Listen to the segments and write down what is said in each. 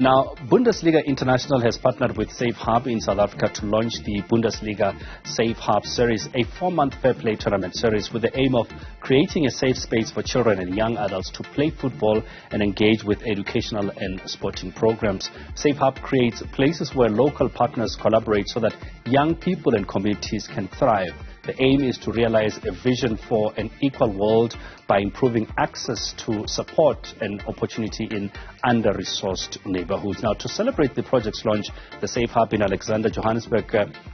Now, Bundesliga International has partnered with SafeHub in South Africa to launch the Bundesliga SafeHub series, a 4-month fair play tournament series with the aim of creating a safe space for children and young adults to play football and engage with educational and sporting programs. SafeHub creates places where local partners collaborate so that young people and communities can thrive. The aim is to realize a vision for an equal world by improving access to support and opportunity in under-resourced neighborhoods. Now, to celebrate the project's launch, the SafeHub in Alexander, Johannesburg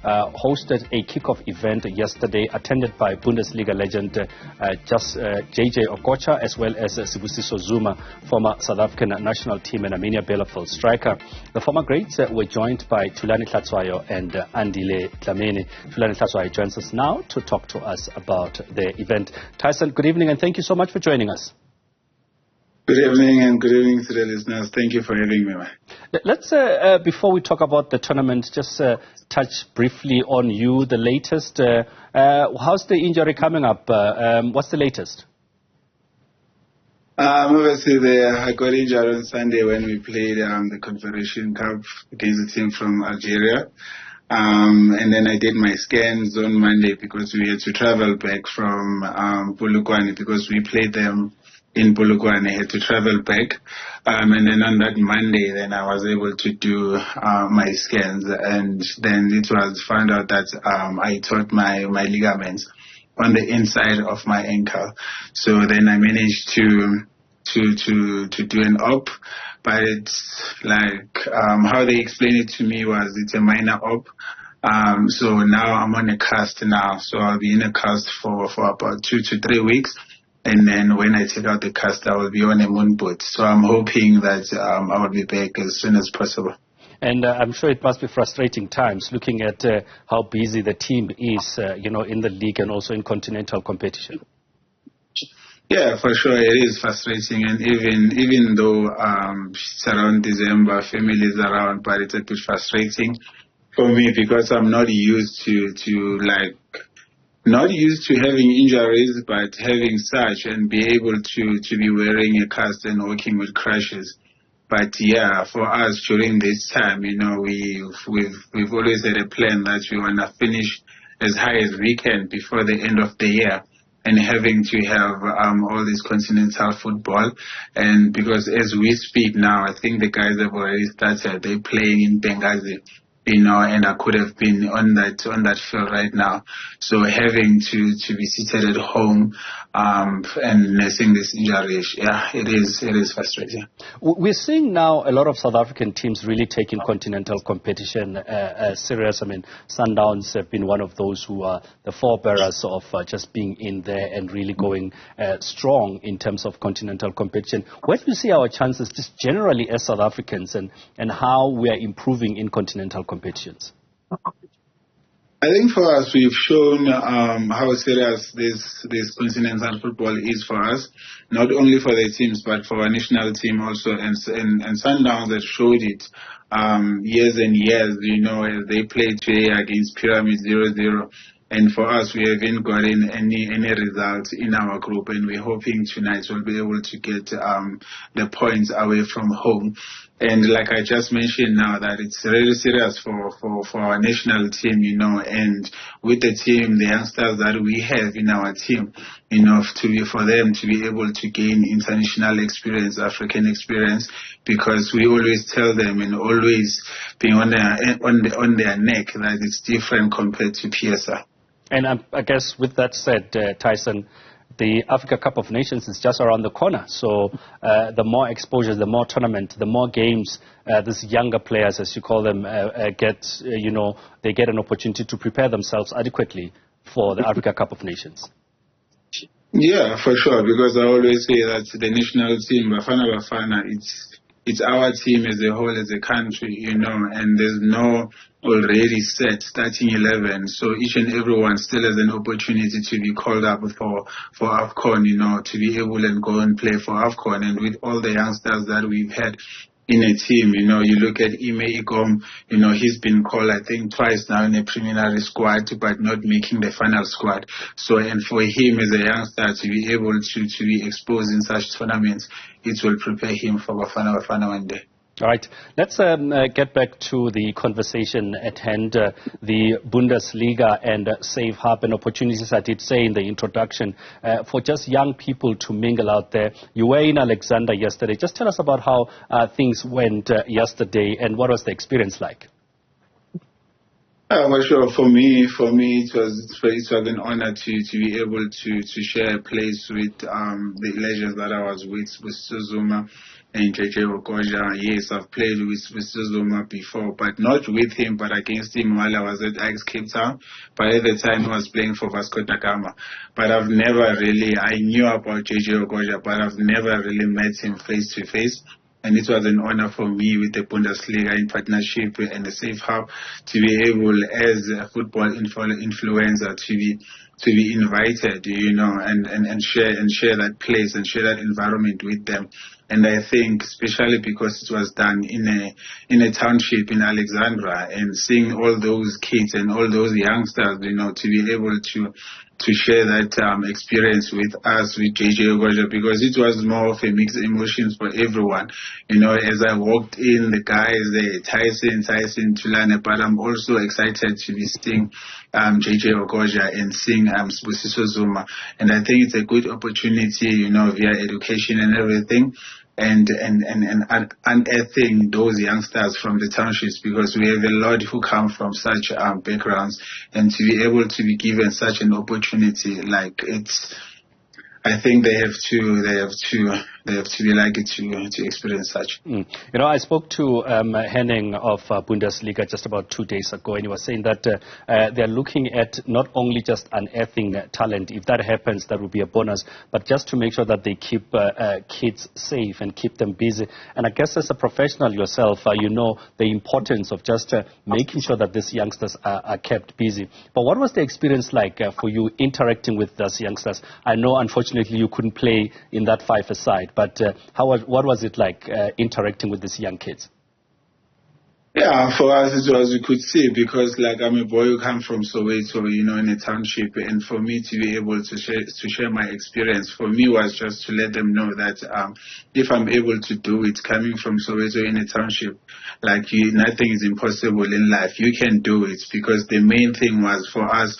hosted a kickoff event yesterday attended by Bundesliga legend JJ Okocha as well as Sibusiso Zuma, former South African national team and Armenia Bielefeld striker. The former greats were joined by Thulani Hlatshwayo and Andile Dlamini. Thulani Hlatshwayo joins us now to talk to us about the event. Tyson, good evening and thank you so much for joining us. Good evening and good evening to the listeners. Thank you for having me. Let's, before we talk about the tournament, just touch briefly on you, the latest. How's the injury coming up? What's the latest? Obviously, I got injured on Sunday when we played the Confederation Cup against a team from Algeria. And then I did my scans on Monday because we had to travel back from Polokwane because we played them in Polokwane. I had to travel back. And then on that Monday, then I was able to do my scans. And then it was found out that I tore my ligaments on the inside of my ankle. So then I managed to do an op. But it's like how they explained it to me was it's a minor op. So now I'm on a cast now. So I'll be in a cast for about 2 to 3 weeks. And then when I take out the cast, I will be on a moon boot. So I'm hoping that I will be back as soon as possible. And I'm sure it must be frustrating times looking at how busy the team is, in the league and also in continental competition. Yeah, for sure, it is frustrating, and even though it's around December, family is around, but it's a bit frustrating for me because I'm not used to having injuries, but having such and be able to be wearing a cast and working with crutches. But yeah, for us during this time, we've always had a plan that we want to finish as high as we can before the end of the year. And having to have all this continental football, and because as we speak now, I think the guys have already started. They're playing in Benghazi, and I could have been on that field right now. So having to be seated at home and nursing this injury, yeah, it is frustrating. We're seeing now a lot of South African teams really taking continental competition serious. I mean, Sundowns have been one of those who are the forebearers of just being in there and really going strong in terms of continental competition. Where do you see our chances just generally as South Africans and how we are improving in continental competitions? I think for us, we've shown how serious this continental football is for us, not only for the teams, but for our national team also. And Sundowns have showed it years and years, as they played today against Pyramid 0-0. And for us, we haven't gotten any results in our group, and we're hoping tonight we'll be able to get the points away from home. And like I just mentioned now, that it's really serious for our national team, and with the team, the youngsters that we have in our team, for them to be able to gain international experience, African experience, because we always tell them and always being on their neck that it's different compared to PSR. And I guess with that said, Tyson, the Africa Cup of Nations is just around the corner. So the more exposure, the more tournament, the more games these younger players, as you call them, get, they get an opportunity to prepare themselves adequately for the Africa Cup of Nations. Yeah, for sure, because I always say that the national team, Bafana Bafana, it's our team as a whole, as a country, and there's no already set starting 11. So each and everyone still has an opportunity to be called up for AFCON, to be able and go and play for AFCON. And with all the youngsters that we've had in a team, you look at Ime Igom, he's been called, I think, twice now in a preliminary squad, but not making the final squad. So, and for him as a youngster to be able to be exposed in such tournaments, it will prepare him for Bafana Bafana one day. All right, let's get back to the conversation at hand, the Bundesliga and SafeHub, and opportunities, I did say in the introduction, for just young people to mingle out there. You were in Alexander yesterday. Just tell us about how things went yesterday and what was the experience like? Well, sure. For me, it was an honor to be able to share a place with the legends that I was with Suzuma and JJ Okoja. Yes, I've played with Suzuma before, but not with him, but against him while I was at Ajax Cape Town. But at the time, I was playing for Vasco da Gama. But I knew about JJ Okoja, but I've never really met him face to face. And it was an honor for me with the Bundesliga in partnership and the SafeHub to be able, as a football influencer, to be invited, and share that place and share that environment with them. And I think, especially because it was done in a township in Alexandra, and seeing all those kids and all those youngsters, to be able to share that experience with us, with JJ Okoja, because it was more of a mixed emotions for everyone. As I walked in, the guys there, Tyson, Thulani, but I'm also excited to be seeing JJ Okoja and seeing Sbusiso Zuma. And I think it's a good opportunity, via education and everything, and unearthing those youngsters from the townships, because we have a lot who come from such backgrounds, and to be able to be given such an opportunity, I think they have to be lucky to experience such. I spoke to Henning of Bundesliga just about 2 days ago, and he was saying that they're looking at not only just unearthing talent. If that happens, that would be a bonus, but just to make sure that they keep kids safe and keep them busy. And I guess as a professional yourself, you know the importance of just making sure that these youngsters are kept busy. But what was the experience like for you interacting with those youngsters? I know, unfortunately, you couldn't play in that 5-a-side, but what was it like interacting with these young kids? Yeah, for us it was, you could see, because I'm a boy who comes from Soweto, in a township, and for me to be able to share my experience, for me was just to let them know that if I'm able to do it, coming from Soweto in a township, nothing is impossible in life. You can do it, because the main thing was for us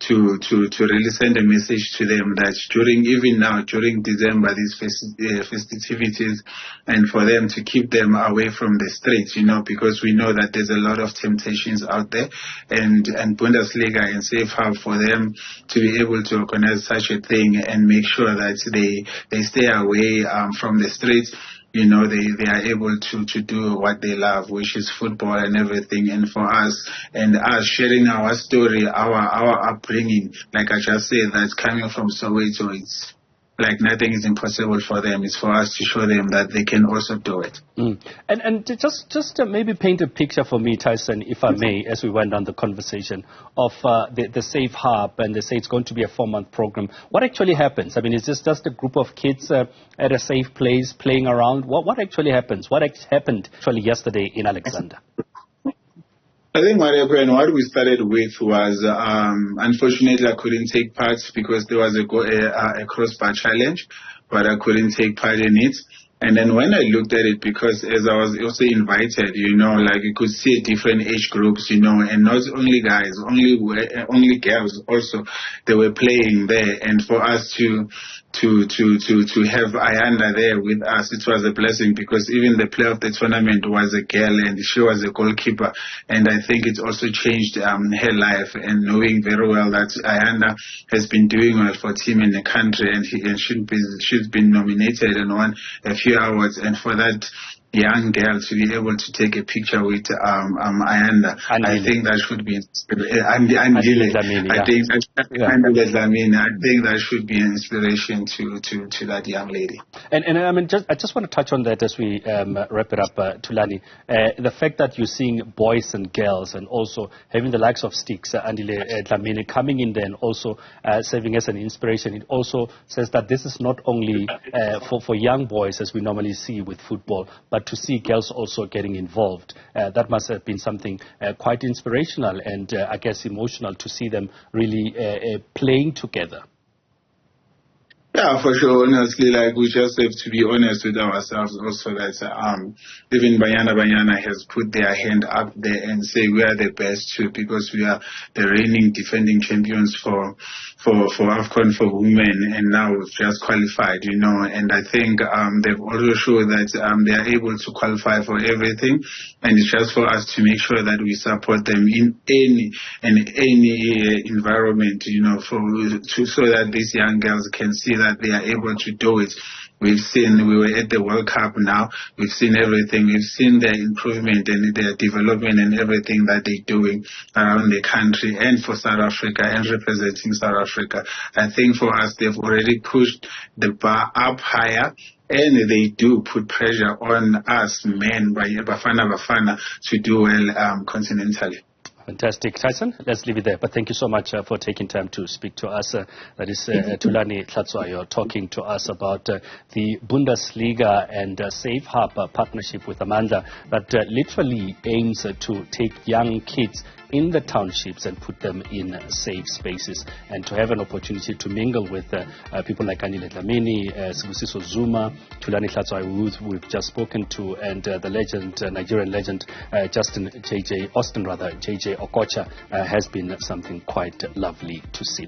to really send a message to them that during December, these festivities, and for them to keep them away from the streets, because we know that there's a lot of temptations out there, and Bundesliga and SafeHub, for them to be able to organize such a thing and make sure that they stay away from the streets. They are able to do what they love, which is football and everything. And for us, and us sharing our story, our upbringing, like I just said, that's coming from Soweto, it's nothing is impossible for them. It's for us to show them that they can also do it. And just maybe paint a picture for me, Tyson, if I may, as we went on the conversation of the SafeHub, and they say it's going to be a 4-month program. What actually happens? I mean, is this just a group of kids at a safe place playing around? What actually happens? What happened actually yesterday in Alexander? I think what we started with was, unfortunately, I couldn't take part because there was a crossbar challenge, but I couldn't take part in it. And then when I looked at it, because as I was also invited, you could see different age groups, and not only guys, only girls also, they were playing there. And for us to have Ayanda there with us, it was a blessing, because even the player of the tournament was a girl, and she was a goalkeeper. And I think it also changed her life, and knowing very well that Ayanda has been doing well for team in the country, and she's been nominated and won a few awards. And for that young girl to be able to take a picture with Ayanda, I think that should be I think that should be an inspiration to that young lady. And I mean, I just want to touch on that as we wrap it up, Thulani. The fact that you're seeing boys and girls, and also having the likes of Sticks, Andile Dlamini, coming in there and also serving as an inspiration, it also says that this is not only for young boys, as we normally see with football, but to see girls also getting involved. That must have been something quite inspirational and I guess emotional, to see them really playing together. Yeah, for sure. Honestly, like we just have to be honest with ourselves also that even Banyana has put their hand up there and say we are the best too because we are the reigning defending champions for AFCON for women, and now we've just qualified, and I think they've also shown that they are able to qualify for everything, and it's just for us to make sure that we support them in any environment, so that these young girls can see that they are able to do it. We were at the World Cup now. We've seen everything. We've seen their improvement and their development and everything that they're doing around the country and for South Africa and representing South Africa. I think for us, they've already pushed the bar up higher. And they do put pressure on us men, Bafana, to do well continentally. Fantastic. Tyson, let's leave it there. But thank you so much for taking time to speak to us. That is Thulani Hlatshwayo talking to us about the Bundesliga and SafeHub partnership with Amanda that literally aims to take young kids in the townships and put them in safe spaces, and to have an opportunity to mingle with people like Anile Dlamini, Sibusiso Zuma, Thulani Hlatshwayo, who we've just spoken to, and the legend, Nigerian legend, Austin JJ Okocha, has been something quite lovely to see.